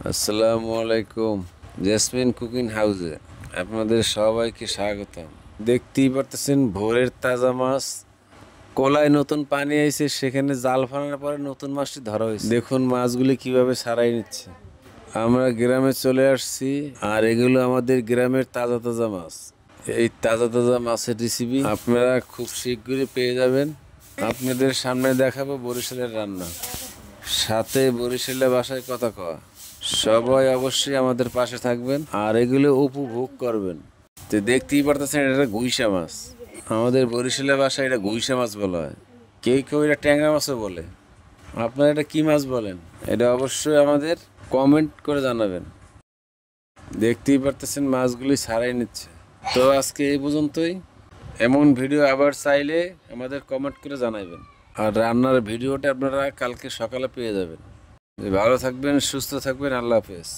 আসসালামু আলাইকুম। Jasmine cooking হাউসে আপনাদের সবাইকে স্বাগতম। দেখতেই পারতেছেন ভোরের তাজা মাছ, কোলায় নতুন পানি আইছে, সেখানে জাল ফালানোর পরে নতুন মাছটি ধরা হয়েছে। দেখুন মাছগুলি কিভাবে ছাড়াই নিচ্ছে। আমরা গ্রামে চলে আসছি, আর এগুলো আমাদের গ্রামের তাজা তাজা মাছ। এই তাজা তাজা মাছের রেসিপি আপনারা খুব শীঘ্রই পেয়ে যাবেন। আপনাদের সামনে দেখাবো বরিশালের রান্না, সাথে বরিশালের ভাষায় কথা কওয়া। সবাই অবশ্যই আমাদের পাশে থাকবেন আর এগুলো উপভোগ করবেন। তো দেখতেই পারতেছেন এটা গুইশা মাছ। আমাদের বরিশালের ভাষায় এটা গুইশা মাছ বলা হয়। কেউ কেউ এটা ট্যাংরা মাছও বলে। আপনারা এটা কি মাছ বলেন? এটা অবশ্যই আমাদের কমেন্ট করে জানাবেন। দেখতেই পারতেছেন মাছগুলি ছাড়াই নিচ্ছে। তো আজকে এই পর্যন্তই। এমন ভিডিও আবার চাইলে আমাদের কমেন্ট করে জানাবেন। আর রান্নার ভিডিওটা আপনারা কালকে সকালে পেয়ে যাবেন। ভালো থাকবেন, সুস্থ থাকবেন, আল্লাহ হাফেজ।